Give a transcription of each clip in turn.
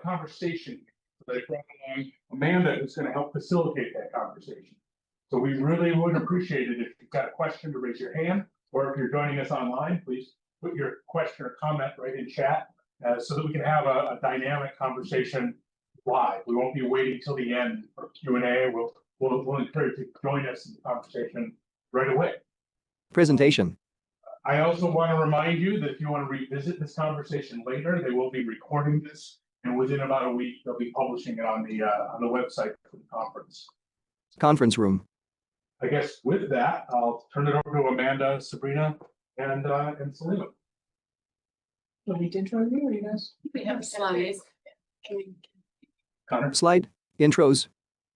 conversation. So they brought along Amanda, who's going to help facilitate that conversation. So we really would appreciate it if you've got a question to raise your hand, or if you're joining us online, please put your question or comment right in chat so that we can have a dynamic conversation live. We won't be waiting till the end for Q&A. We'll encourage you to join us in the conversation right away. Presentation. I also want to remind you that if you want to revisit this conversation later, they will be recording this, and within about a week, they'll be publishing it on the website for the conference. Conference room. I guess with that, I'll turn it over to Amanda, Sabrina, and Salima. Do we need to intro you, or you guys? We have slides. Connor? Slide. Intros.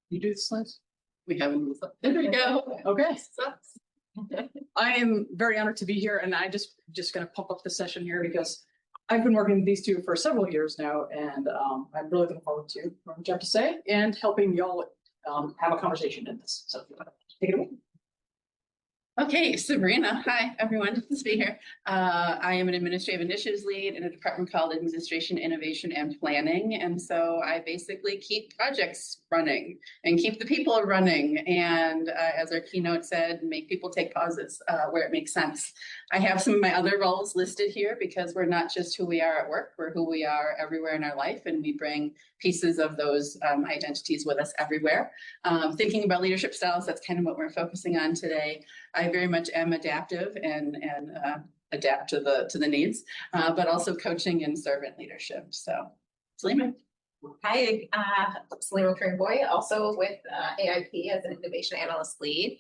You do the slides? We have them. There we go. Okay. I am very honored to be here, and I just going to pump up the session here because I've been working with these two for several years now, and I'm really looking forward to what you have to say and helping y'all have a conversation in this. So take it away. Okay, Sabrina. Hi, everyone. Good to be here. I am an administrative initiatives lead in a department called Administration, Innovation, and Planning. And so I basically keep projects running and keep the people running. And as our keynote said, make people take pauses where it makes sense. I have some of my other roles listed here because we're not just who we are at work, we're who we are everywhere in our life. And we bring pieces of those identities with us everywhere. Thinking about leadership styles, that's kind of what we're focusing on today. I very much am adaptive and adapt to the needs, but also coaching and servant leadership. So, Salima. Hi, Salima Karim-Boy, also with AIP as an innovation analyst lead.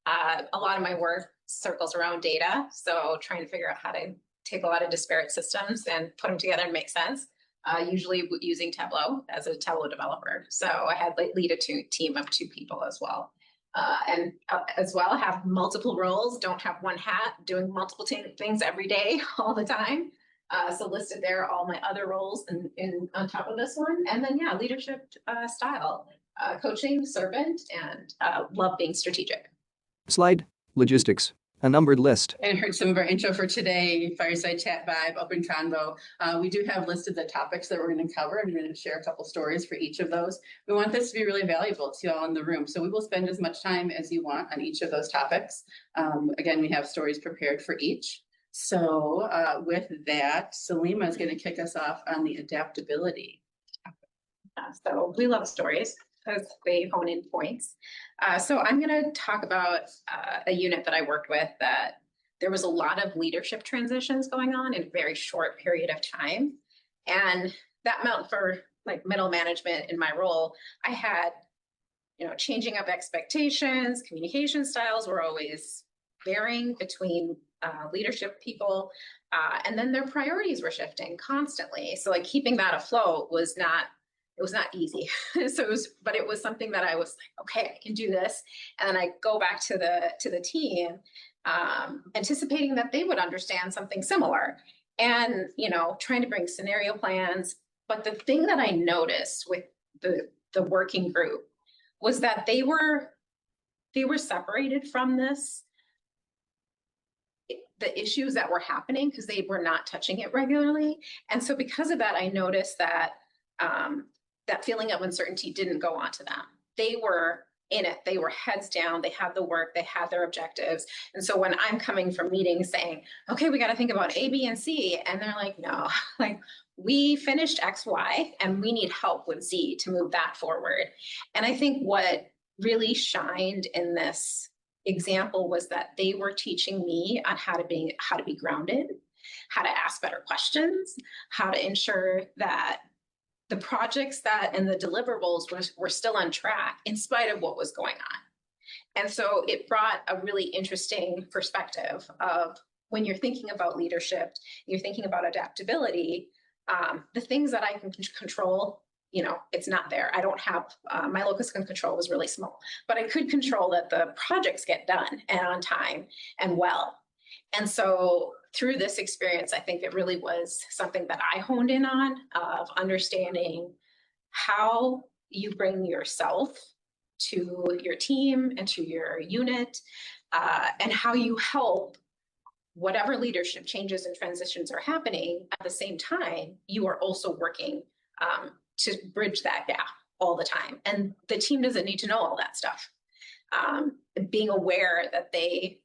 A lot of my work circles around data, so trying to figure out how to take a lot of disparate systems and put them together and make sense. Usually using Tableau as a Tableau developer. So I had lead a team of 2 people as well. And as well have multiple roles, don't have one hat, doing multiple things every day, all the time. So listed there, all my other roles in on top of this one. And then, yeah, leadership style, coaching, servant, and love being strategic. Slide. Logistics. A numbered list. And heard some of our intro for today, fireside chat vibe, open convo. We do have listed the topics that we're going to cover. I'm going to share a couple stories for each of those. We want this to be really valuable to you all in the room. So we will spend as much time as you want on each of those topics. Again, we have stories prepared for each. So with that, Salima is going to kick us off on the adaptability. So we love stories because they hone in points. So I'm going to talk about a unit that I worked with that there was a lot of leadership transitions going on in a very short period of time. And that meant for like middle management in my role, I had, changing up expectations, communication styles were always varying between leadership people. And then their priorities were shifting constantly. So like keeping that afloat was not easy. So it was something that I was like, okay, I can do this. And then I go back to the team, anticipating that they would understand something similar and, trying to bring scenario plans. But the thing that I noticed with the working group was that they were separated from the issues that were happening because they were not touching it regularly. And so because of that, I noticed that that feeling of uncertainty didn't go on to them. They were in it. They were heads down. They had the work. They had their objectives. And so when I'm coming from meetings saying, okay, we got to think about A, B, and C. And they're like, no, like we finished X, Y, and we need help with Z to move that forward. And I think what really shined in this example was that they were teaching me on how to be grounded, how to ask better questions, how to ensure that the projects and the deliverables were still on track in spite of what was going on. And so it brought a really interesting perspective of when you're thinking about leadership, you're thinking about adaptability, the things that I can control, it's not there. I don't have, my locus of control was really small, but I could control that the projects get done and on time and well. And so through this experience, I think it really was something that I honed in on of understanding how you bring yourself to your team and to your unit, and how you help whatever leadership changes and transitions are happening. At the same time, you are also working to bridge that gap all the time. And the team doesn't need to know all that stuff. Being aware that they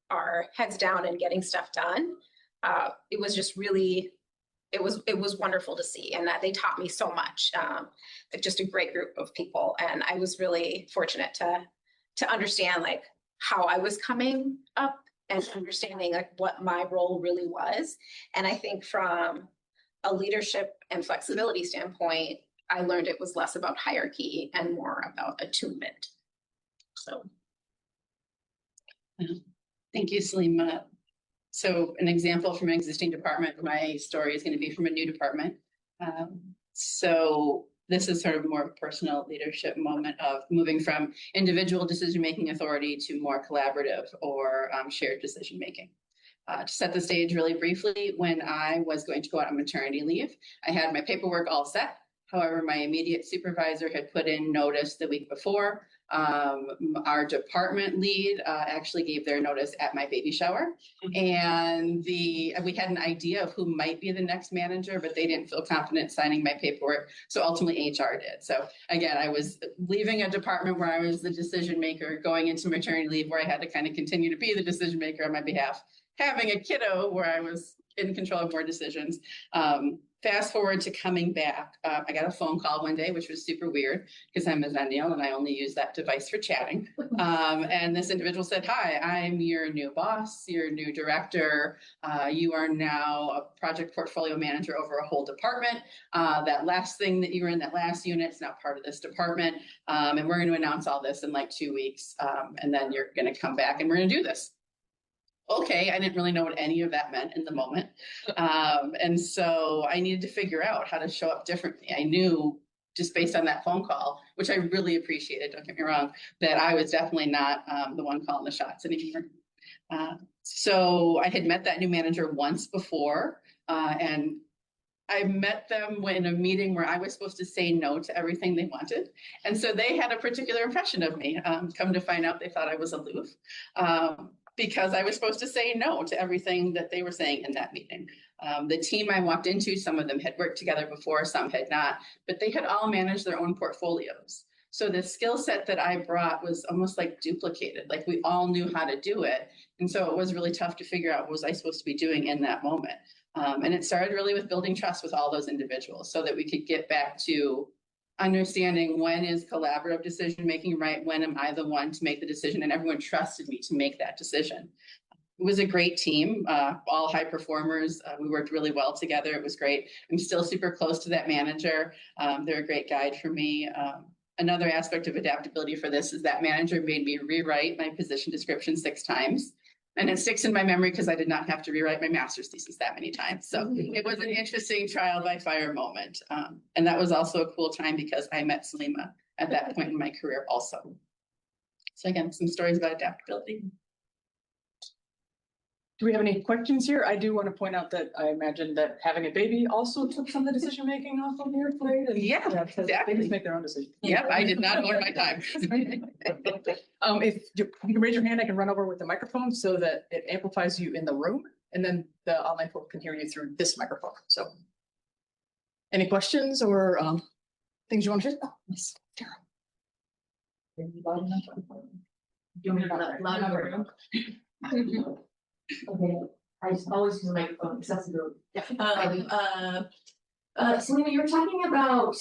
are heads down and getting stuff done, it was just really, it was wonderful to see, and that they taught me so much. Just a great group of people, and I was really fortunate to understand like how I was coming up and understanding like what my role really was. And I think from a leadership and flexibility standpoint, I learned it was less about hierarchy and more about attunement. So. Thank you, Salima. So an example from an existing department, my story is going to be from a new department. So this is sort of more of a personal leadership moment of moving from individual decision-making authority to more collaborative or shared decision-making. To set the stage really briefly, when I was going to go out on maternity leave, I had my paperwork all set. However, my immediate supervisor had put in notice the week before. Our department lead actually gave their notice at my baby shower. And we had an idea of who might be the next manager, but they didn't feel confident signing my paperwork. So ultimately HR did. So again, I was leaving a department where I was the decision maker, going into maternity leave where I had to kind of continue to be the decision maker on my behalf, having a kiddo where I was in control of more decisions. Fast forward to coming back, I got a phone call one day, which was super weird because I'm a millennial and I only use that device for chatting. And this individual said, "Hi, I'm your new boss, your new director. You are now a project portfolio manager over a whole department. That last thing that you were in, that last unit, is now part of this department. And we're going to announce all this in like 2 weeks. And then you're going to come back and we're going to do this." Okay, I didn't really know what any of that meant in the moment. And so I needed to figure out how to show up differently. I knew just based on that phone call, which I really appreciated, don't get me wrong, that I was definitely not the one calling the shots anymore. So I had met that new manager once before, and I met them in a meeting where I was supposed to say no to everything they wanted. And so they had a particular impression of me. Come to find out, they thought I was aloof. Because I was supposed to say no to everything that they were saying in that meeting. The team I walked into, some of them had worked together before, some had not, but they had all managed their own portfolios. So the skill set that I brought was almost like duplicated, like we all knew how to do it. And so it was really tough to figure out what was I supposed to be doing in that moment. And it started really with building trust with all those individuals so that we could get back to understanding when is collaborative decision making right, when am I the one to make the decision, and everyone trusted me to make that decision. It was a great team, all high performers. We worked really well together. It was great. I'm still super close to that manager. They're a great guide for me. Another aspect of adaptability for this is that manager made me rewrite my position description 6 times. And it sticks in my memory because I did not have to rewrite my master's thesis that many times. So it was an interesting trial by fire moment. And that was also a cool time because I met Salima at that point in my career also. So again, some stories about adaptability. Do we have any questions here? I do want to point out that I imagine that having a baby also took some of the decision making off of your plate. And Yeah, because exactly. babies make their own decisions. Yep, I did not own my time. If you can raise your hand, I can run over with the microphone so that it amplifies you in the room, and then the online folk can hear you through this microphone. So, any questions or things you want to share? Oh, yes, Tara. Loud enough? You want me to loud enough? Okay, I just always use the microphone, accessibility. Selena, you were talking about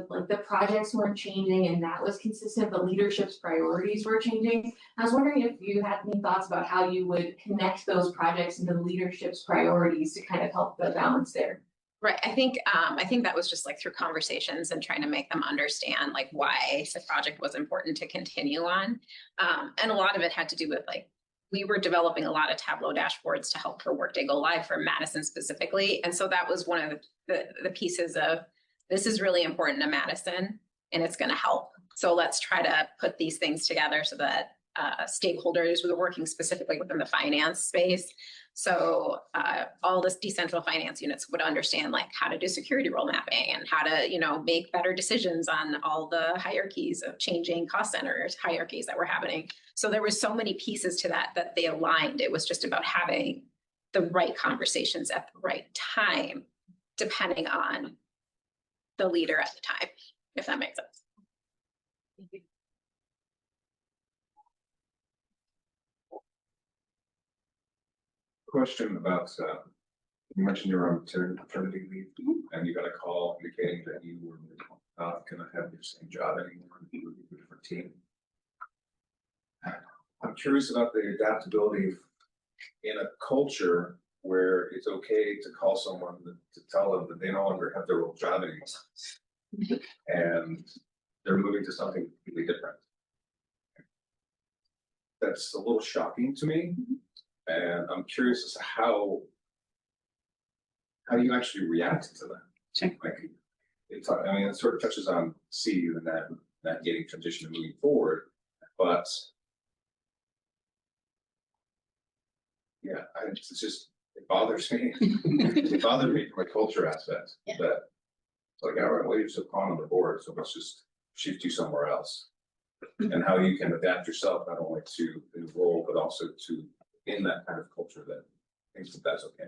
like the projects weren't changing and that was consistent, but leadership's priorities were changing. I was wondering if you had any thoughts about how you would connect those projects into the leadership's priorities to kind of help the balance there. Right. I think that was just like through conversations and trying to make them understand like why the project was important to continue on. And a lot of it had to do with like, we were developing a lot of Tableau dashboards to help her Workday go live for Madison specifically. And so that was one of the pieces of, this is really important to Madison and it's going to help. So let's try to put these things together so that stakeholders were working specifically within the finance space. So all the decentral finance units would understand like how to do security role mapping and how to, make better decisions on all the hierarchies of changing cost centers, hierarchies that were happening. So there were so many pieces to that they aligned. It was just about having the right conversations at the right time, depending on the leader at the time, if that makes sense. Question about, you mentioned you were on maternity leave and you got a call indicating that you were not gonna have your same job anymore, you were with a different team. I'm curious about the adaptability in a culture where it's okay to call someone to tell them that they no longer have their old job anymore. And they're moving to something completely different. That's a little shocking to me. And I'm curious as to how you actually reacted to that. Sure. Like, I mean, it sort of touches on C and that getting transition and moving forward, but yeah, it's just, it bothers me. It bothers me from a culture aspect that it's like, all right, well, you're so calm on the board, so let's just shift you somewhere else. And how you can adapt yourself not only to the role, but also to in that kind of culture that thinks that that's okay.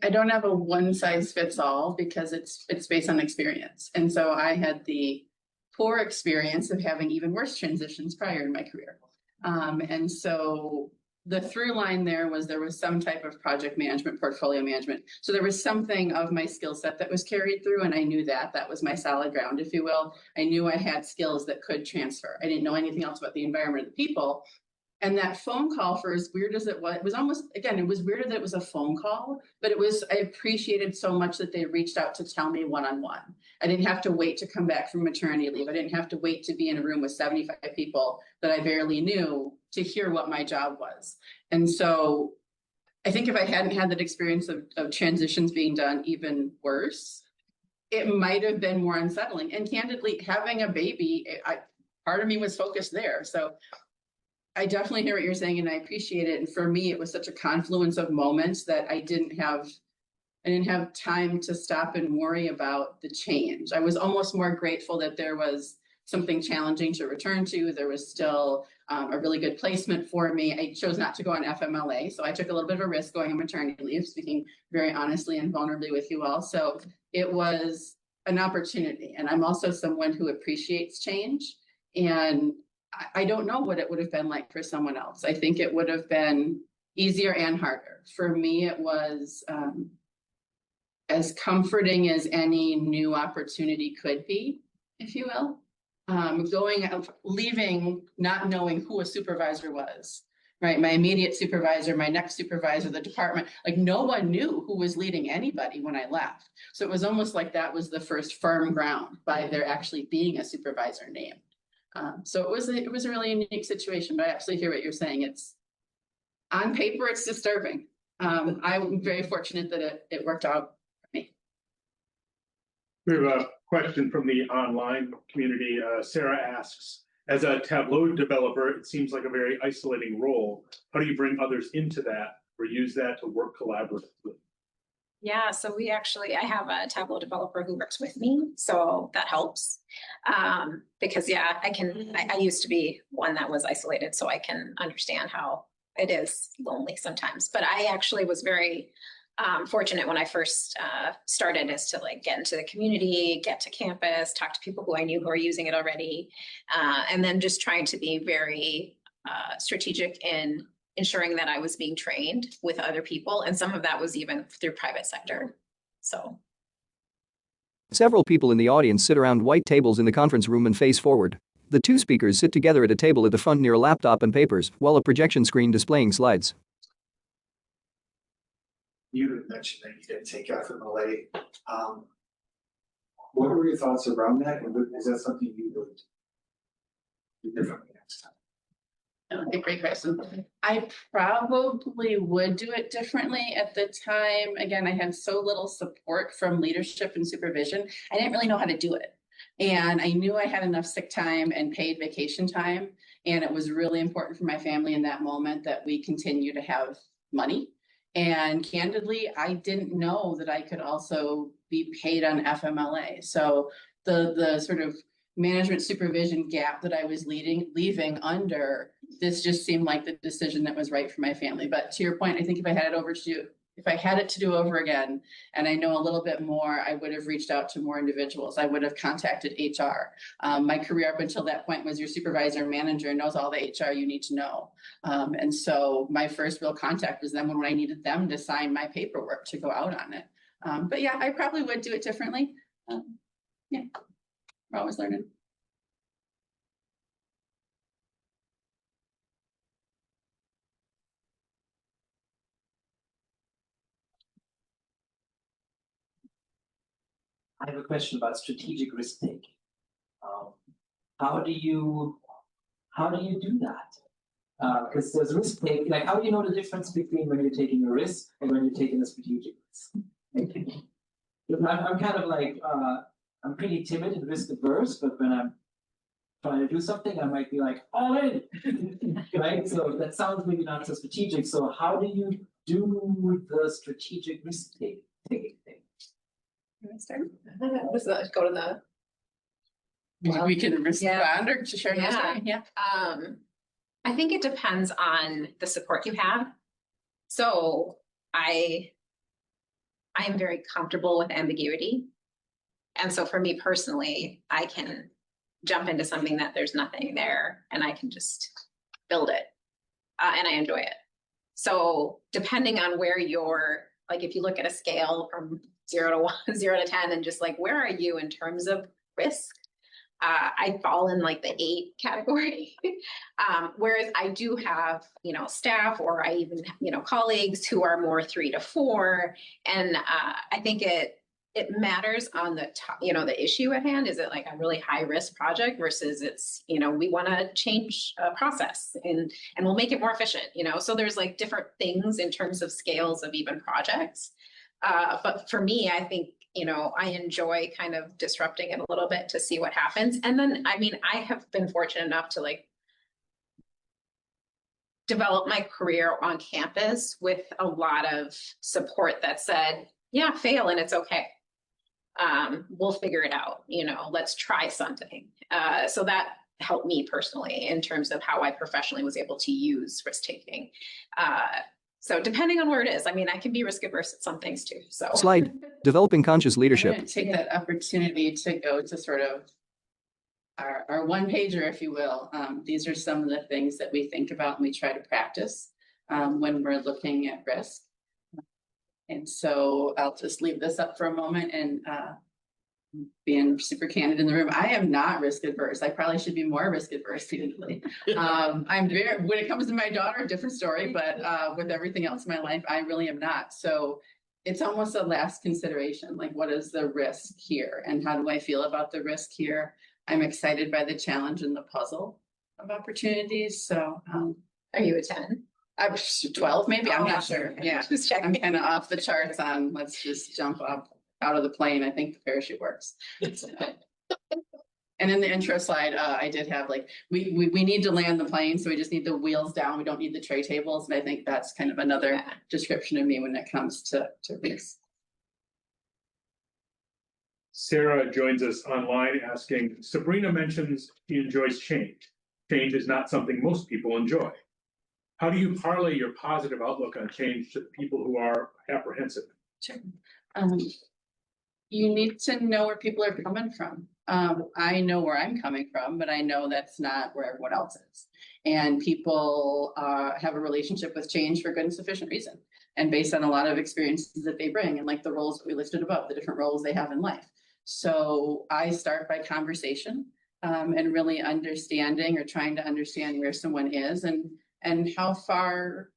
I don't have a one size fits all because it's based on experience. And so I had the poor experience of having even worse transitions prior in my career. And so the through line there was some type of project management, portfolio management. So there was something of my skill set that was carried through, and I knew that was my solid ground, if you will. I knew I had skills that could transfer. I didn't know anything else about the environment of the people. And that phone call, for as weird as it was almost, again, it was weirder that it was a phone call, but I appreciated so much that they reached out to tell me one-on-one. I didn't have to wait to come back from maternity leave. I didn't have to wait to be in a room with 75 people that I barely knew to hear what my job was. And so I think if I hadn't had that experience of transitions being done even worse, it might have been more unsettling. And candidly, having a baby, part of me was focused there. So I definitely hear what you're saying and I appreciate it. And for me, it was such a confluence of moments that I didn't have time to stop and worry about the change. I was almost more grateful that there was something challenging to return to. There was still a really good placement for me. I chose not to go on FMLA, so I took a little bit of a risk going on maternity leave, speaking very honestly and vulnerably with you all. So it was an opportunity. And I'm also someone who appreciates change. And I don't know what it would have been like for someone else. I think it would have been easier and harder. For me, it was as comforting as any new opportunity could be, if you will. Leaving, not knowing who a supervisor was, right? My immediate supervisor, my next supervisor, the department, like no one knew who was leading anybody when I left. So it was almost like that was the first firm ground by there actually being a supervisor named. So it was a really unique situation, but I absolutely hear what you're saying. It's on paper, it's disturbing. I'm very fortunate that it worked out for me. We have a question from the online community. Sarah asks, as a Tableau developer, it seems like a very isolating role. How do you bring others into that or use that to work collaboratively? Yeah, so I have a Tableau developer who works with me, so that helps. Because yeah, I used to be one that was isolated, so I can understand how it is lonely sometimes. But I actually was very fortunate when I first started is to like get into the community, get to campus, talk to people who I knew who are using it already. And then just trying to be very strategic in ensuring that I was being trained with other people. And some of that was even through private sector. So. Several people in the audience sit around white tables in the conference room and face forward. The two speakers sit together at a table at the front near a laptop and papers, while a projection screen displaying slides. You had mentioned that you didn't take FMLA. What were your thoughts around that? And is that something you would do differently next time? Okay, great question. I probably would do it differently at the time. Again, I had so little support from leadership and supervision. I didn't really know how to do it. And I knew I had enough sick time and paid vacation time. And it was really important for my family in that moment that we continue to have money. And candidly, I didn't know that I could also be paid on FMLA. So the sort of management supervision gap that I was leaving under, this just seemed like the decision that was right for my family. But to your point, I think if I had it over to if I had it to do over again, and I know a little bit more, I would have reached out to more individuals. I would have contacted HR. My career up until that point was your supervisor and manager knows all the HR you need to know. And so my first real contact was them when I needed them to sign my paperwork to go out on it. But yeah, I probably would do it differently. Yeah, we're always learning. I have a question about strategic risk taking. How do you do that? Because there's risk taking, like how do you know the difference between when you're taking a risk and when you're taking a strategic risk? I'm kind of like, I'm pretty timid and risk averse, but when I'm trying to do something, I might be like, all in, right? So that sounds maybe not so strategic. So how do you do the strategic risk taking thing? Can I start? Go to the. We can respond or to share. Yeah. Yeah. I think it depends on the support you have. So I am very comfortable with ambiguity. And so for me personally, I can jump into something that there's nothing there and I can just build it. And I enjoy it. So depending on where you're, like if you look at a scale from 0 to 10 and just like, where are you in terms of risk? I fall in like the 8 category. Whereas I do have, staff or I even, colleagues who are more 3 to 4. And I think it matters on the top, the issue at hand. Is it like a really high risk project versus it's, we want to change a process and we'll make it more efficient, so there's like different things in terms of scales of even projects. But for me, I think, I enjoy kind of disrupting it a little bit to see what happens. And then, I have been fortunate enough to like develop my career on campus with a lot of support that said, yeah, fail and it's okay. We'll figure it out, let's try something. So that helped me personally in terms of how I professionally was able to use risk taking. So depending on where it is, I can be risk averse at some things too. So Slide. Developing conscious I'm leadership. going to take that opportunity to go to sort of our one pager, if you will. These are some of the things that we think about and we try to practice when we're looking at risk. And so I'll just leave this up for a moment and being super candid in the room. I am not risk adverse. I probably should be more risk adverse usually. I'm very, when it comes to my daughter, different story, but with everything else in my life, I really am not. So it's almost a last consideration. Like, what is the risk here? And how do I feel about the risk here? I'm excited by the challenge and the puzzle of opportunities. So are you a 10? I was 12, maybe. I'm not sure. Yeah. Just checking. I'm kind of off the charts on let's just jump up out of the plane. I think the parachute works. And in the intro slide, I did have like, we need to land the plane. So we just need the wheels down. We don't need the tray tables. And I think that's kind of another description of me when it comes to risk. Sarah joins us online asking, Sabrina mentions she enjoys change. Change is not something most people enjoy. How do you parlay your positive outlook on change to the people who are apprehensive? Sure. You need to know where people are coming from. I know where I'm coming from, but I know that's not where everyone else is. And people have a relationship with change for good and sufficient reason, and based on a lot of experiences that they bring, and like the roles that we listed above, the different roles they have in life. So I start by conversation and really understanding or trying to understand where someone is and how far,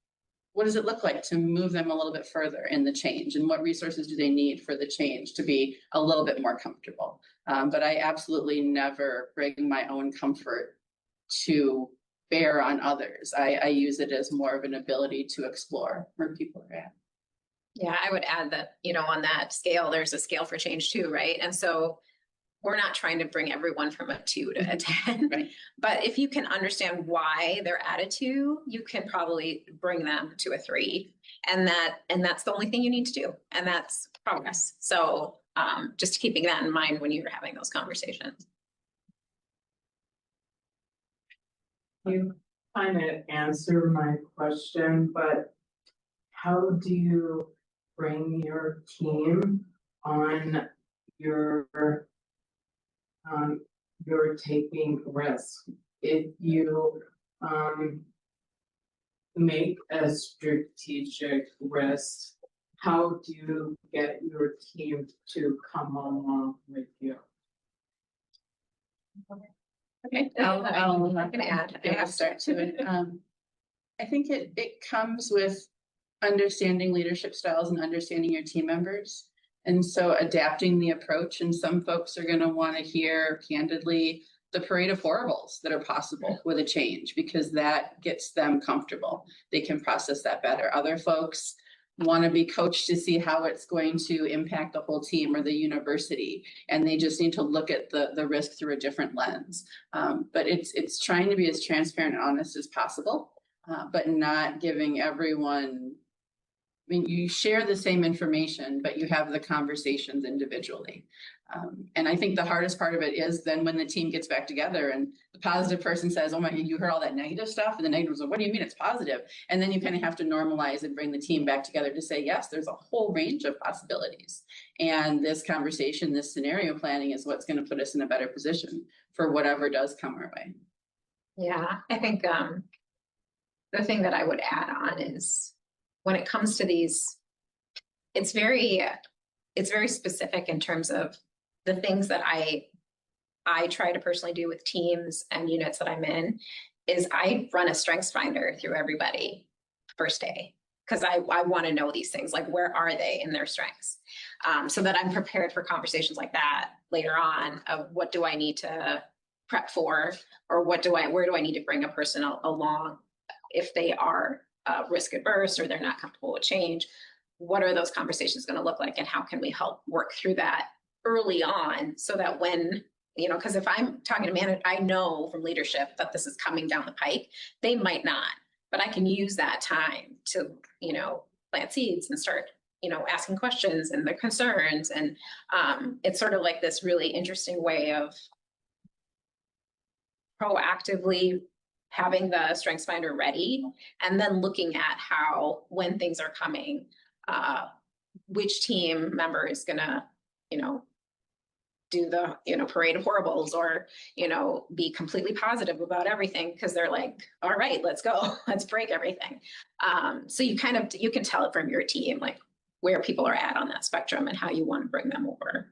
what does it look like to move them a little bit further in the change, and what resources do they need for the change to be a little bit more comfortable. But I absolutely never bring my own comfort to bear on others. I use it as more of an ability to explore where people are at. Yeah, I would add that, on that scale, there's a scale for change too, right? And so we're not trying to bring everyone from a 2 to a 10, Right. But if you can understand why they're at a 2, you can probably bring them to a 3. And that's the only thing you need to do. And that's progress. So just keeping that in mind when you're having those conversations. You kind of answered my question, but how do you bring your team on your you're taking risk. If you make a strategic risk, how do you get your team to come along with you? Okay, I'm gonna add. I'll start to it. I think it comes with understanding leadership styles and understanding your team members. And so adapting the approach, and some folks are going to want to hear candidly the parade of horribles that are possible with a change, because that gets them comfortable. They can process that better. Other folks want to be coached to see how it's going to impact the whole team or the university, and they just need to look at the risk through a different lens. But it's trying to be as transparent and honest as possible, but not giving everyone. I mean, you share the same information, but you have the conversations individually. And I think the hardest part of it is then when the team gets back together and the positive person says, oh my, you heard all that negative stuff. And the negative was, what do you mean it's positive? And then you kind of have to normalize and bring the team back together to say, yes, there's a whole range of possibilities. And this conversation, this scenario planning is what's going to put us in a better position for whatever does come our way. Yeah, I think the thing that I would add on is when it comes to these, it's very specific in terms of the things that I try to personally do with teams and units that I'm in, is I run a strengths finder through everybody first day, because I want to know these things, like where are they in their strengths, so that I'm prepared for conversations like that later on of what do I need to prep for, or where do I need to bring a person along if they are risk adverse or they're not comfortable with change. What are those conversations going to look like, and how can we help work through that early on, so that when, because if I'm talking to manager, I know from leadership that this is coming down the pike, they might not, but I can use that time to, plant seeds and start, asking questions and their concerns. And it's sort of like this really interesting way of proactively having the strengths finder ready, and then looking at how, when things are coming, which team member is gonna, do the, parade of horribles, or, be completely positive about everything, because they're like, all right, let's go, let's break everything. So you can tell it from your team, like where people are at on that spectrum and how you want to bring them over.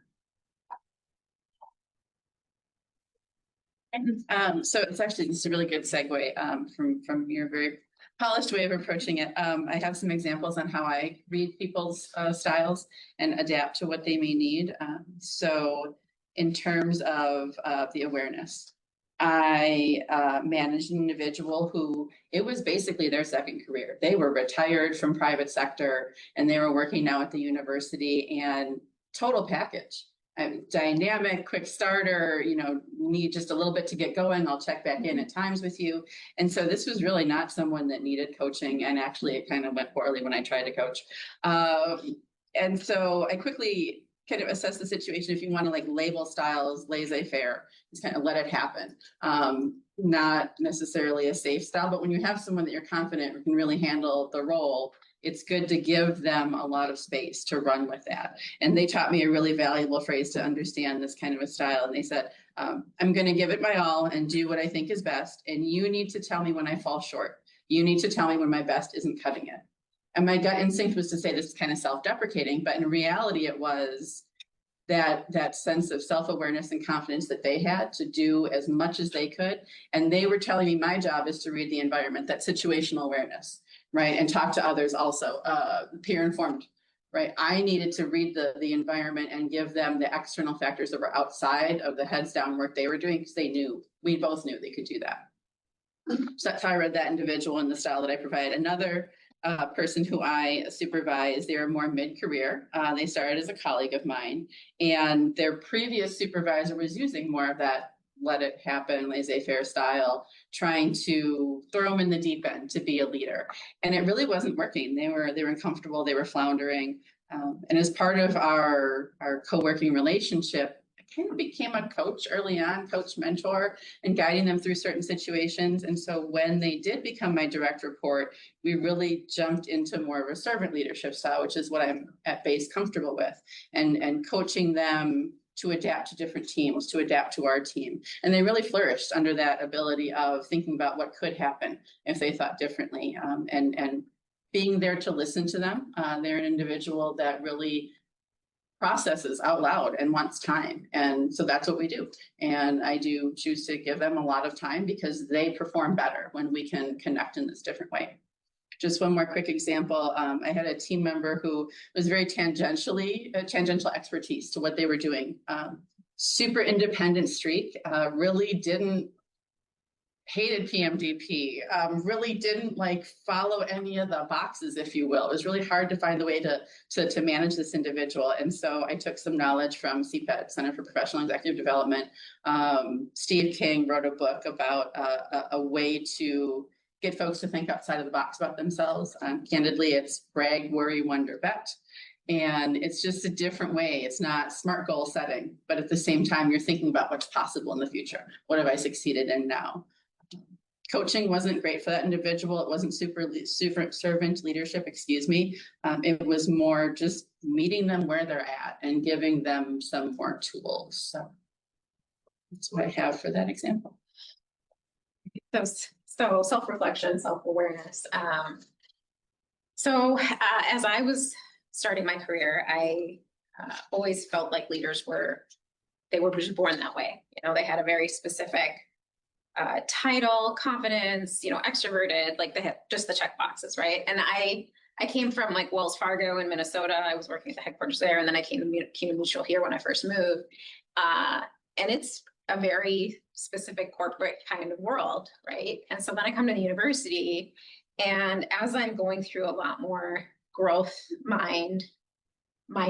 So it's actually just a really good segue from your very polished way of approaching it. I have some examples on how I read people's styles and adapt to what they may need. So in terms of the awareness, I managed an individual who, it was basically their second career. They were retired from private sector and they were working now at the university, and total package. Dynamic, quick starter, need just a little bit to get going. I'll check back in at times with you. And so this was really not someone that needed coaching. And actually it kind of went poorly when I tried to coach. And so I quickly kind of assess the situation. If you want to like label styles laissez-faire, just kind of let it happen. Not necessarily a safe style, but when you have someone that you're confident who can really handle the role, it's good to give them a lot of space to run with that. And they taught me a really valuable phrase to understand this kind of a style. And they said, I'm going to give it my all and do what I think is best. And you need to tell me when I fall short. You need to tell me when my best isn't cutting it. And my gut instinct was to say this is kind of self-deprecating, but in reality, it was that sense of self-awareness and confidence that they had to do as much as they could. And they were telling me my job is to read the environment, that situational awareness. Right, and talk to others also, peer informed, right? I needed to read the environment and give them the external factors that were outside of the heads down work they were doing, because we both knew they could do that. So that's how I read that individual in the style that I provide. Another person who I supervise, they were more mid-career. They started as a colleague of mine, and their previous supervisor was using more of that let it happen, laissez-faire style, trying to throw them in the deep end to be a leader. And it really wasn't working. They were uncomfortable, they were floundering. And as part of our co-working relationship, I kind of became a coach early on, coach mentor, and guiding them through certain situations. And so when they did become my direct report, we really jumped into more of a servant leadership style, which is what I'm at base comfortable with, and coaching them to adapt to different teams, to adapt to our team. And they really flourished under that ability of thinking about what could happen if they thought differently, and being there to listen to them. They're an individual that really processes out loud and wants time. And so that's what we do. And I do choose to give them a lot of time because they perform better when we can connect in this different way. Just one more quick example. I had a team member who was very tangential expertise to what they were doing. Super independent streak, really hated PMDP, really didn't like follow any of the boxes, if you will. It was really hard to find the way to manage this individual. And so I took some knowledge from CPED, Center for Professional Executive Development. Steve King wrote a book about a way to get folks to think outside of the box about themselves. Candidly, it's brag, worry, wonder, bet. And it's just a different way. It's not smart goal setting, but at the same time, you're thinking about what's possible in the future. What have I succeeded in now? Coaching wasn't great for that individual. It wasn't super servant leadership, excuse me. It was more just meeting them where they're at and giving them some more tools. So that's what I have for that example. So self-reflection, self-awareness. As I was starting my career, I always felt like leaders they were just born that way. You know, they had a very specific title, confidence, extroverted, like they had just the check boxes, right? And I came from like Wells Fargo in Minnesota. I was working at the headquarters there, and then I came to Human Mutual here when I first moved. And it's a very specific corporate kind of world, right? And so then I come to the university, and as I'm going through a lot more growth mind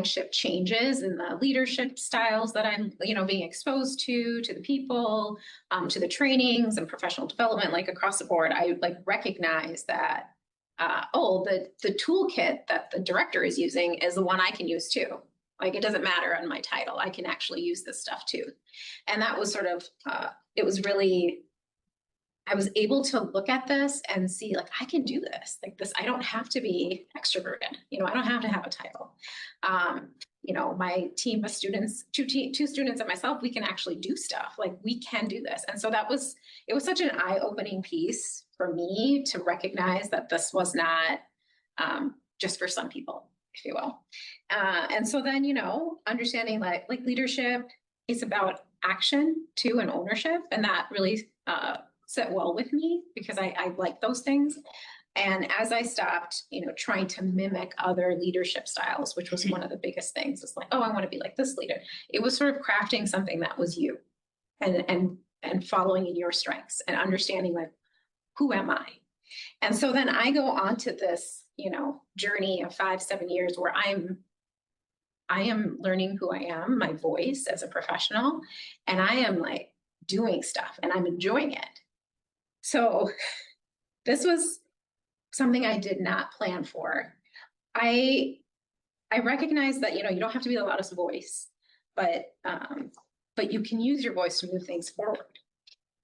shift changes in the leadership styles that I'm, being exposed to the people, to the trainings and professional development, like across the board, I recognize that, the toolkit that the director is using is the one I can use too. Like, it doesn't matter on my title, I can actually use this stuff too. And that was sort of, it was really, I was able to look at this and see, like, I can do this. Like this, I don't have to be extroverted. I don't have to have a title. My team of students, two students and myself, we can actually do stuff. Like, we can do this. And so it was such an eye-opening piece for me to recognize that this was not just for some people, if you will. And so then, understanding like leadership is about action too, and ownership. And that really, sit well with me because I like those things. And as I stopped, trying to mimic other leadership styles, which was one of the biggest things, it's like, oh, I want to be like this leader. It was sort of crafting something that was you and following in your strengths and understanding, like, who am I? And so then I go on to this, journey of 5-7 years where I am learning who I am, my voice as a professional, and I am like doing stuff and I'm enjoying it. So this was something I did not plan for. I recognize that, you don't have to be the loudest voice, but you can use your voice to move things forward.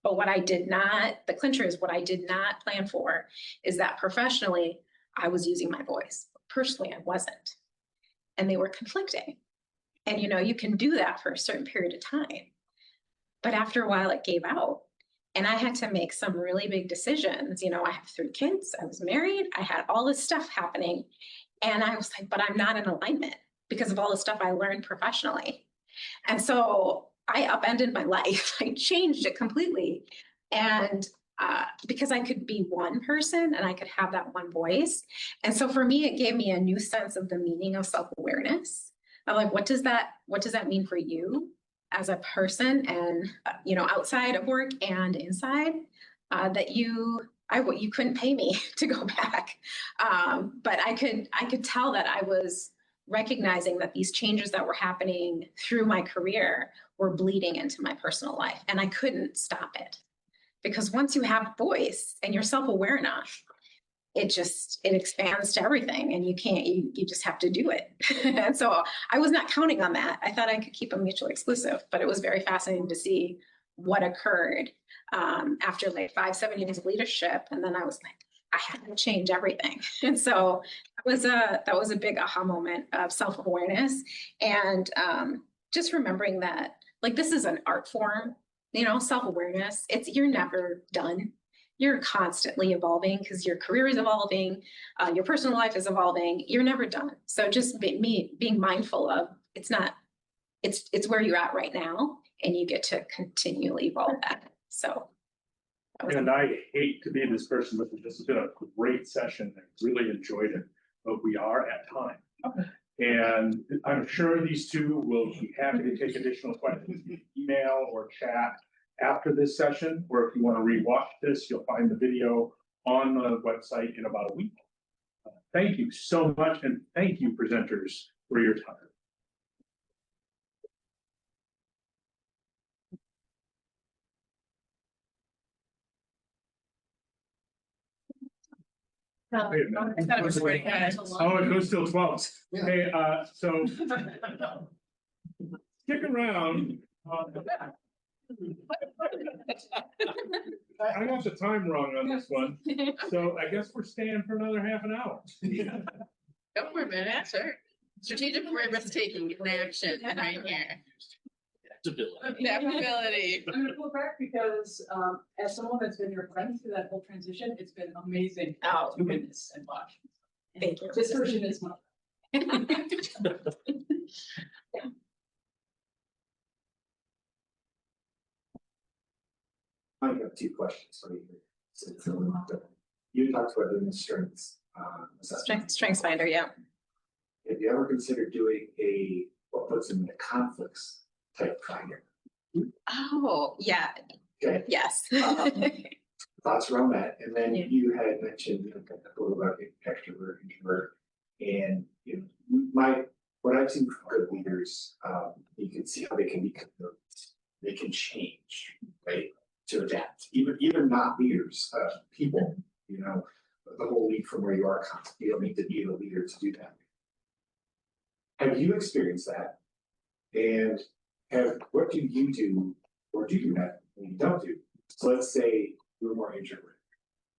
But the clincher is what I did not plan for is that professionally, I was using my voice. Personally, I wasn't. And they were conflicting. And, you can do that for a certain period of time. But after a while, it gave out. And I had to make some really big decisions. I have 3 kids. I was married. I had all this stuff happening. And I was like, but I'm not in alignment because of all the stuff I learned professionally. And so I upended my life. I changed it completely. And because I could be one person and I could have that one voice. And so for me, it gave me a new sense of the meaning of self-awareness. I'm like, what does that mean for you as a person, and outside of work and inside, that you couldn't pay me to go back, but I could tell that I was recognizing that these changes that were happening through my career were bleeding into my personal life, and I couldn't stop it, because once you have voice and you're self-aware enough, it expands to everything and you just have to do it. And so I was not counting on that. I thought I could keep them mutually exclusive, but it was very fascinating to see what occurred after like 5-7 years of leadership. And then I was like, I had to change everything. And so that was a big aha moment of self-awareness and just remembering that like this is an art form, self-awareness. You're never done. You're constantly evolving because your career is evolving, your personal life is evolving. You're never done. So just being mindful of it's where you're at right now, and you get to continually evolve that. So. And I hate to be this person, but this has been a great session. I really enjoyed it, but we are at time. Okay. And I'm sure these two will be happy to take additional questions, email or chat after this session, or if you want to rewatch this, you'll find the video on the website in about a week. Thank you so much, and thank you, presenters, for your time. Wait a minute. I thought it was 40 minutes. Oh, it goes till 12. Okay, so stick around. I got the time wrong on this one, so I guess we're staying for another half an hour. Couple more minutes, sure. Strategic risk taking in action right here. Adaptability. I'm gonna pull back because as someone that's been your friend through that whole transition, it's been amazing to witness and watch. Thank you. This version is one. I have 2 questions for you. You talked about doing a strengths assessment. Strengths finder, yeah. Have you ever considered doing what puts in the conflicts type finder? Oh, yeah. Okay. Yes. Thoughts around that, and then Yeah. you had mentioned a little about extrovert, introvert, and what I've seen from good leaders, you can see how they can be converted. They can change, right, to adapt. Even not leaders, people, the whole lead from where you are. You don't need to be a leader to do that. Have you experienced that? And what do you do, or do you not when you don't do? So let's say you're more introverted.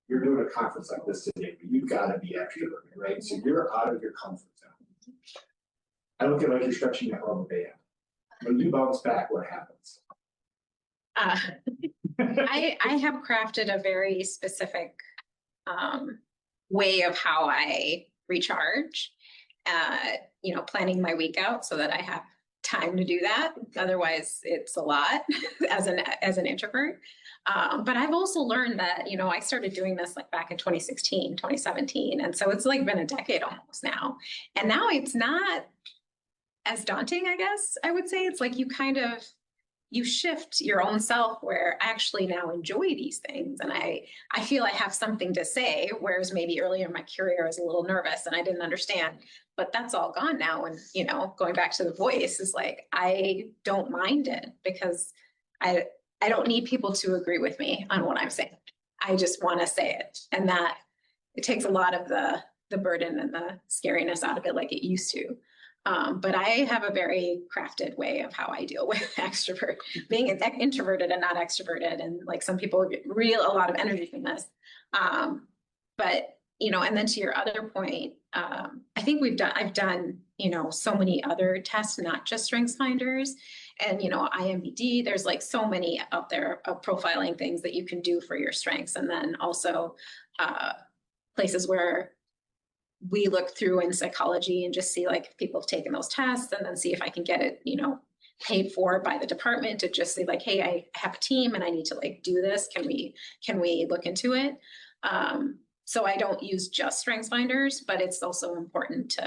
You're doing a conference like this today, but you've got to be extroverted, right? So you're out of your comfort zone. I look at like you're stretching that rubber band. When you bounce back, what happens? I have crafted a very specific way of how I recharge. Planning my week out so that I have time to do that. Otherwise, it's a lot as an introvert. But I've also learned that, I started doing this like back in 2016, 2017. And so it's like been a decade almost now. And now it's not as daunting, I guess I would say. It's like you shift your own self where I actually now enjoy these things. And I feel I have something to say, whereas maybe earlier in my career I was a little nervous and I didn't understand. But that's all gone now. And, going back to the voice is like, I don't mind it because I don't need people to agree with me on what I'm saying. I just want to say it. And that it takes a lot of the burden and the scariness out of it like it used to. But I have a very crafted way of how I deal with extrovert, being introverted and not extroverted. And like some people get a lot of energy from this. But, and then to your other point, I think I've done, so many other tests, not just strengths finders and, IMBD, there's like so many out there of profiling things that you can do for your strengths. And then also places where we look through in psychology and just see like if people have taken those tests and then see if I can get it, paid for by the department to just say like, hey, I have a team and I need to like do this. Can we look into it? So I don't use just strengths finders, but it's also important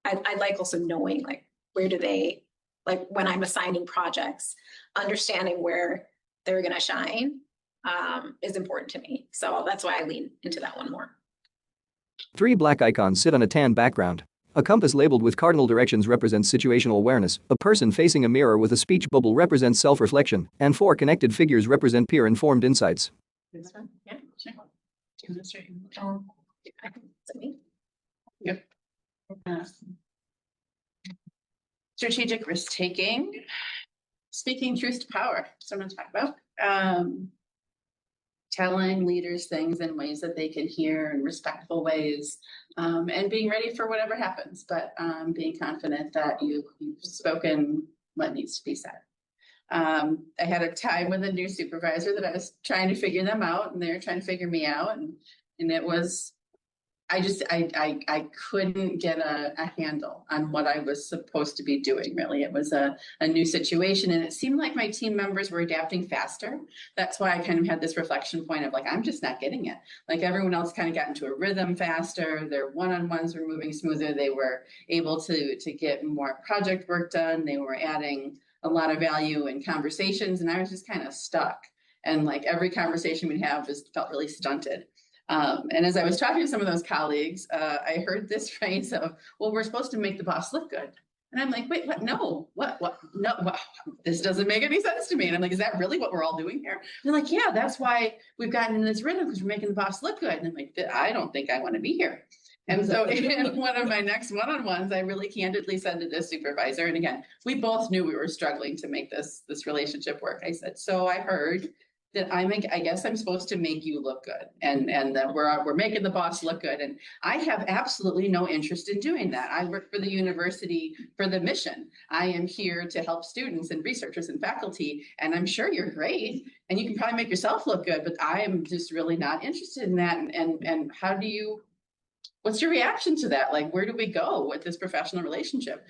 I like also knowing like, where do they, like when I'm assigning projects, understanding where they're going to shine is important to me. So that's why I lean into that one more. 3 black icons sit on a tan background. A compass labeled with cardinal directions represents situational awareness, a person facing a mirror with a speech bubble represents self-reflection, and 4 connected figures represent peer-informed insights. This one? Yeah, sure. To me. Strategic risk taking, speaking truth to power. So I'm going to talk about telling leaders things in ways that they can hear in respectful ways, and being ready for whatever happens, but being confident that you've spoken what needs to be said. I had a time with a new supervisor that I was trying to figure them out, and they were trying to figure me out, and it was, I couldn't get a handle on what I was supposed to be doing, really. It was a new situation, and it seemed like my team members were adapting faster. That's why I kind of had this reflection point of like, I'm just not getting it. Like everyone else kind of got into a rhythm faster. Their one-on-ones were moving smoother. They were able to get more project work done. They were adding a lot of value in conversations, and I was just kind of stuck. And like every conversation we'd have just felt really stunted. And as I was talking to some of those colleagues, I heard this phrase of, well, we're supposed to make the boss look good. And I'm like, wait, what? No, what? No, what? This doesn't make any sense to me. And I'm like, is that really what we're all doing here? And they're like, yeah, that's why we've gotten in this rhythm, because we're making the boss look good. And I'm like, I don't think I want to be here. And so in one of my next one-on-ones, I really candidly said to this supervisor, and again, we both knew we were struggling to make this relationship work. I said, so I heard that I guess I'm supposed to make you look good, and that we're making the boss look good. And I have absolutely no interest in doing that. I work for the university for the mission. I am here to help students and researchers and faculty, and I'm sure you're great, and you can probably make yourself look good, but I am just really not interested in that. And how do you, what's your reaction to that? Like, where do we go with this professional relationship?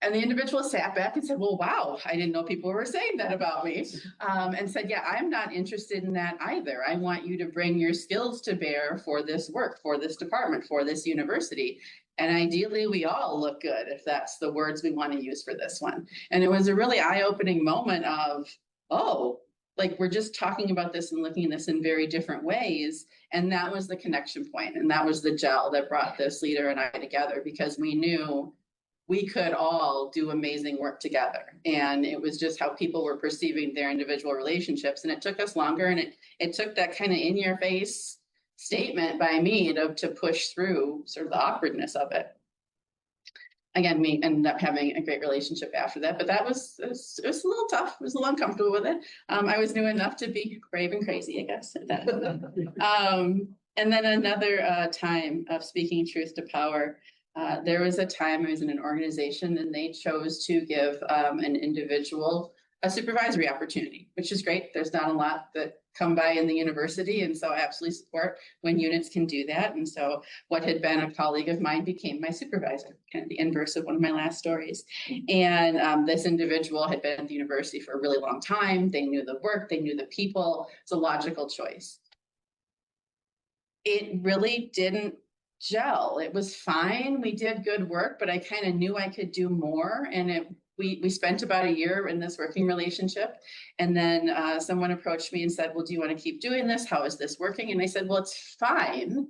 And the individual sat back and said, well, wow, I didn't know people were saying that about me. And said, yeah, I'm not interested in that either. I want you to bring your skills to bear for this work, for this department, for this university. And ideally, we all look good, if that's the words we want to use for this one. And it was a really eye-opening moment of, oh, like we're just talking about this and looking at this in very different ways. And that was the connection point. And that was the gel that brought this leader and I together, because we knew we could all do amazing work together. And it was just how people were perceiving their individual relationships. And it took us longer, and it took that kind of in-your-face statement by me to push through sort of the awkwardness of it. Again, we ended up having a great relationship after that, but it was a little tough. I was a little uncomfortable with it. I was new enough to be brave and crazy, I guess. And then another time of speaking truth to power. There was a time I was in an organization, and they chose to give an individual a supervisory opportunity, which is great. There's not a lot that come by in the university, and so I absolutely support when units can do that. And so what had been a colleague of mine became my supervisor, kind of the inverse of one of my last stories. And this individual had been at the university for a really long time. They knew the work, they knew the people. It's a logical choice. It really didn't gel. It was fine. We did good work, but I kind of knew I could do more. And we spent about a year in this working relationship. And then someone approached me and said, well, do you want to keep doing this? How is this working? And I said, well, it's fine,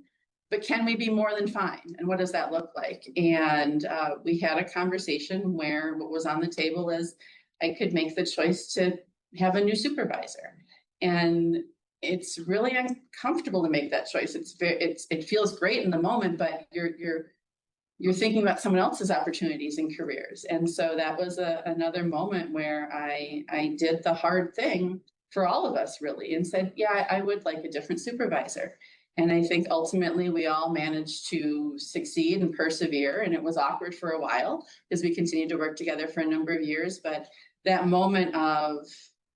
but can we be more than fine? And what does that look like? And we had a conversation where what was on the table is I could make the choice to have a new supervisor. And it's really uncomfortable to make that choice. It feels great in the moment, but you're thinking about someone else's opportunities and careers. And so that was another moment where I did the hard thing for all of us, really, and said, yeah, I would like a different supervisor. And I think ultimately we all managed to succeed and persevere. And it was awkward for a while because we continued to work together for a number of years. But that moment of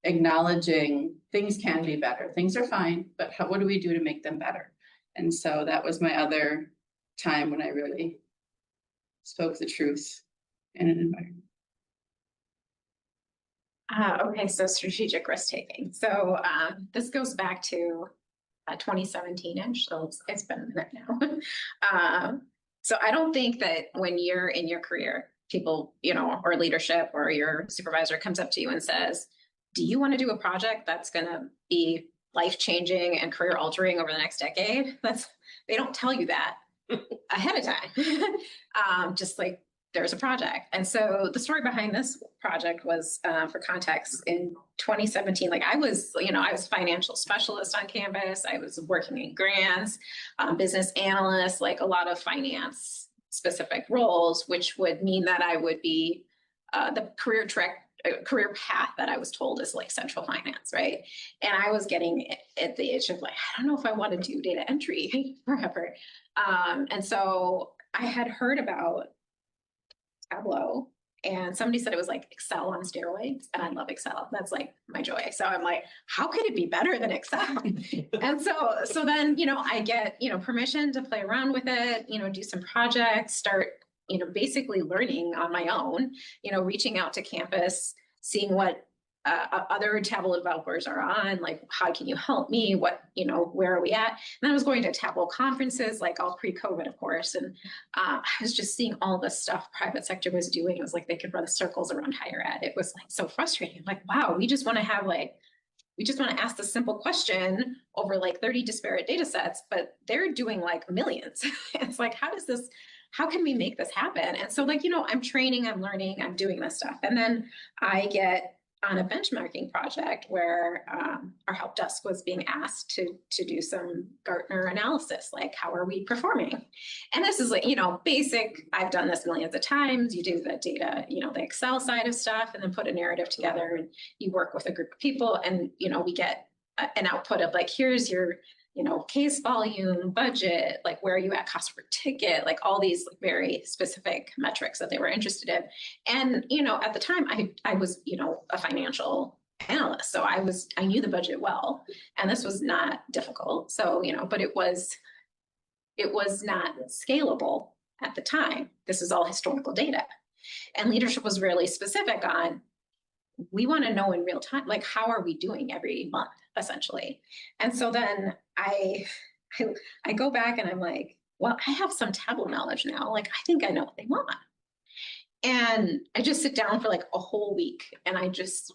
acknowledging things can be better. Things are fine, but what do we do to make them better? And so that was my other time when I really spoke the truth in an environment. Okay, so strategic risk taking. So this goes back to 2017-ish, so it's been a minute now. So I don't think that when you're in your career, people, or leadership or your supervisor comes up to you and says, do you want to do a project that's going to be life-changing and career-altering over the next decade? They don't tell you that ahead of time. Just like there's a project. And so the story behind this project was, for context, in 2017, like I was a financial specialist on campus. I was working in grants, business analyst, like a lot of finance specific roles, which would mean that I would be the career path that I was told is like central finance, right? And I was getting at the age of like, I don't know if I want to do data entry forever. And so I had heard about Tableau, and somebody said it was like Excel on steroids, and I love Excel. That's like my joy. So I'm like, how could it be better than Excel? And so then, I get, permission to play around with it, do some projects, start, basically learning on my own, reaching out to campus, seeing what other Tableau developers are on, like, how can you help me? What, where are we at? And I was going to Tableau conferences, like all pre-COVID, of course. And I was just seeing all the stuff private sector was doing. It was like they could run circles around higher ed. It was like so frustrating. I'm like, wow, we just want to ask the simple question over like 30 disparate data sets, but they're doing like millions. It's like, how can we make this happen? And so like, I'm training, I'm learning, I'm doing this stuff. And then I get on a benchmarking project where our help desk was being asked to do some Gartner analysis, like how are we performing? And this is like, basic, I've done this millions of times. You do the data, the Excel side of stuff, and then put a narrative together, and you work with a group of people, and, we get an output of like, here's your, case volume, budget, like where are you at cost per ticket, like all these like very specific metrics that they were interested in. And, at the time I was, a financial analyst. So I knew the budget well, and this was not difficult. So, but it was not scalable at the time. This is all historical data. And leadership was really specific on, we want to know in real time, like, how are we doing every month, essentially? And so then I go back and I'm like, well, I have some Tableau knowledge now. Like, I think I know what they want. And I just sit down for like a whole week, and I just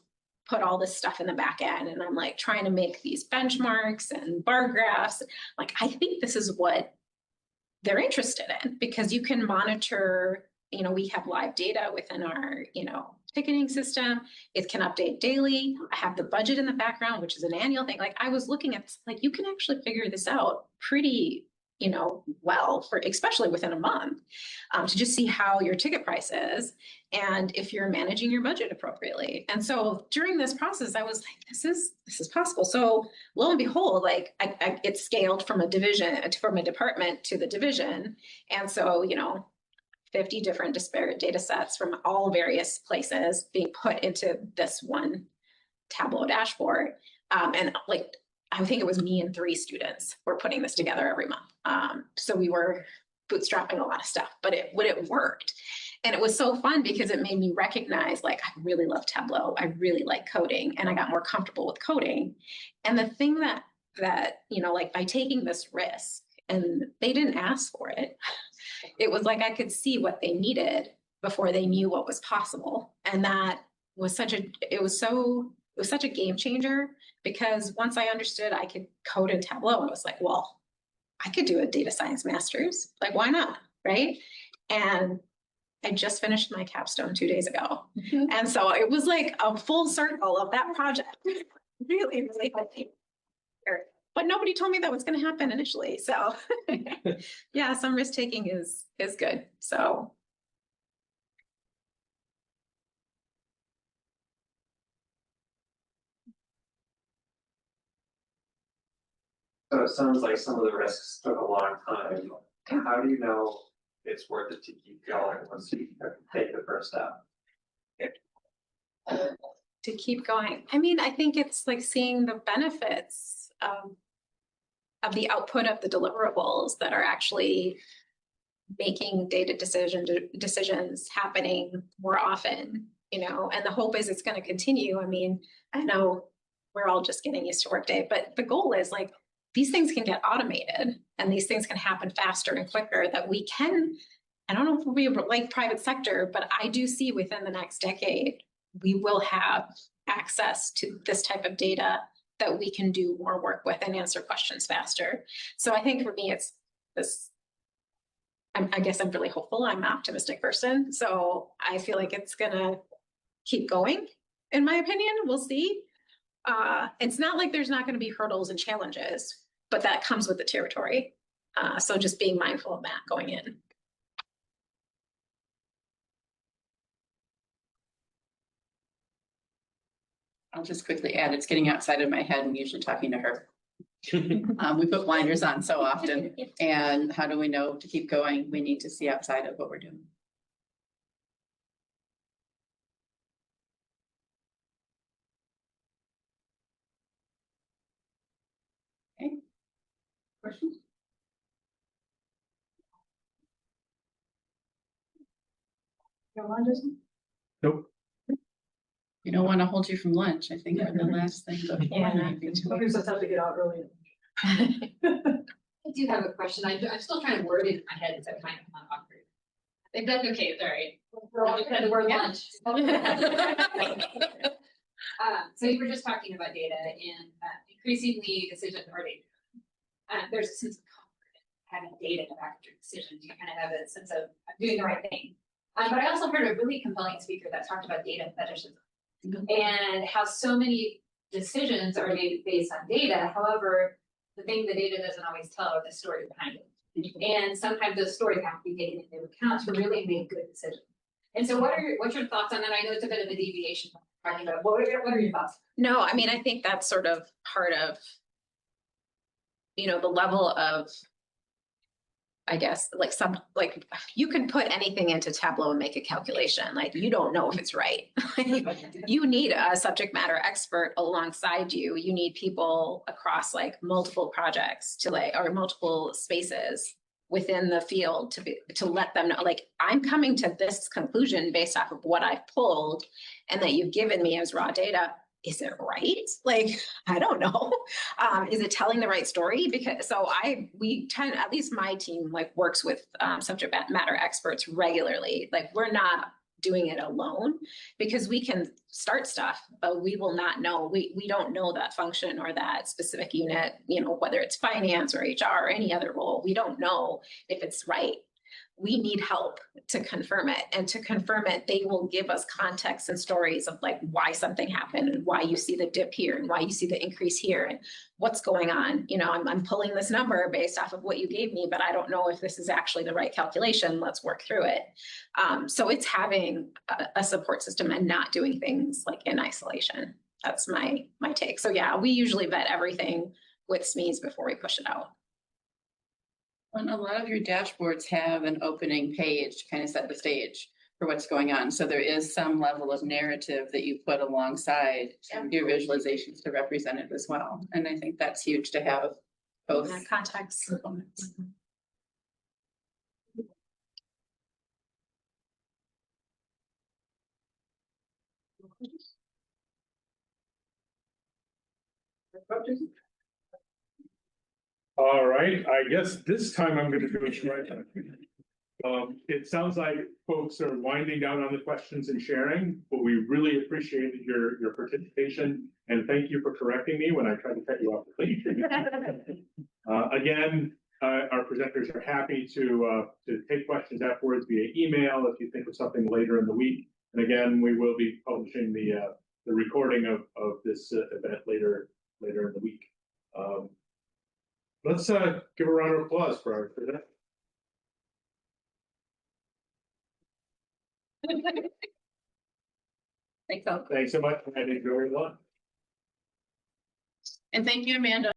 put all this stuff in the back end, and I'm like trying to make these benchmarks and bar graphs. Like, I think this is what they're interested in, because you can monitor, we have live data within our, ticketing system. It can update daily. I have the budget in the background, which is an annual thing. Like, I was looking at this, like, you can actually figure this out pretty, well, for especially within a month, to just see how your ticket price is and if you're managing your budget appropriately. And so during this process, I was like, this is possible. So lo and behold, like it scaled from a department to the division. And so, 50 different disparate data sets from all various places being put into this one Tableau dashboard. And like, I think it was me and 3 students were putting this together every month. So we were bootstrapping a lot of stuff, but it worked. And it was so fun because it made me recognize, like, I really love Tableau. I really like coding, and I got more comfortable with coding. And the thing that, like, by taking this risk, and they didn't ask for it, it was like I could see what they needed before they knew what was possible. And that was such a game changer, because once I understood I could code in Tableau, I was like, well, I could do a data science master's. Like, why not? Right. And I just finished my capstone 2 days ago. Mm-hmm. And so it was like a full circle of that project. Really, really funny. But nobody told me that was going to happen initially. So yeah, some risk taking is good. So. So it sounds like some of the risks took a long time. How do you know it's worth it to keep going once you take the first step? To keep going. I mean, I think it's like seeing the benefits of the output of the deliverables that are actually making data decisions happening more often, and the hope is it's going to continue. I mean, I know we're all just getting used to Workday, but the goal is like, these things can get automated and these things can happen faster and quicker, that we can, I don't know if we like private sector, but I do see within the next decade, we will have access to this type of data that we can do more work with and answer questions faster. So I think for me, it's this I guess I'm really hopeful. I'm an optimistic person, so I feel like it's gonna keep going, in my opinion. We'll see. It's not like there's not gonna be hurdles and challenges, but that comes with the territory. So just being mindful of that going in. I'll just quickly add, it's getting outside of my head and usually talking to her. We put blinders on so often, and how do we know to keep going? We need to see outside of what we're doing. Okay. Questions? Nope. You don't want to hold you from lunch, I think, are the last thing. Yeah. Here's us have to get out early. I do have a question. I'm still trying to word it in my head, so it might come out awkward. If that's okay, sorry. We're all trying to word lunch. So you were just talking about data and increasingly decisions are data. There's a sense of comfort in having data to back up your decisions. You kind of have a sense of I'm doing the right thing. But I also heard a really compelling speaker that talked about data fetishism and how so many decisions are made based on data. However, the thing the data doesn't always tell are the story behind it. And sometimes those stories have to be taken into account to really make good decisions. And so what's your thoughts on that? I know it's a bit of a deviation from talking about what are your thoughts? No, I mean, I think that's sort of part of, the level of, I guess, like you can put anything into Tableau and make a calculation. Like, you don't know if it's right. You need a subject matter expert alongside you. You need people across like multiple projects or multiple spaces within the field to let them know, like, I'm coming to this conclusion based off of what I've pulled and that you've given me as raw data. Is it right? Like, I don't know. Is it telling the right story? Because we tend, at least my team, like, works with subject matter experts regularly. Like, we're not doing it alone because we can start stuff, but we will not know. We don't know that function or that specific unit, whether it's finance or HR or any other role. We don't know if it's right. We need help to confirm it. And to confirm it, they will give us context and stories of like why something happened and why you see the dip here and why you see the increase here and what's going on. I'm pulling this number based off of what you gave me, but I don't know if this is actually the right calculation. Let's work through it. So it's having a support system and not doing things like in isolation. That's my take. So yeah, we usually vet everything with SMEs before we push it out. And a lot of your dashboards have an opening page to kind of set the stage for what's going on. So there is some level of narrative that you put alongside your visualizations to represent it as well. And I think that's huge to have both context components. All right, I guess this time I'm gonna do it right. It sounds like folks are winding down on the questions and sharing, but we really appreciated your participation. And thank you for correcting me when I tried to cut you off the lead. Again, our presenters are happy to take questions afterwards via email if you think of something later in the week. And again, we will be publishing the recording of this event later in the week. Let's give a round of applause for our presenter. Thanks, all. Thanks so much. I enjoyed a lot. And thank you, Amanda.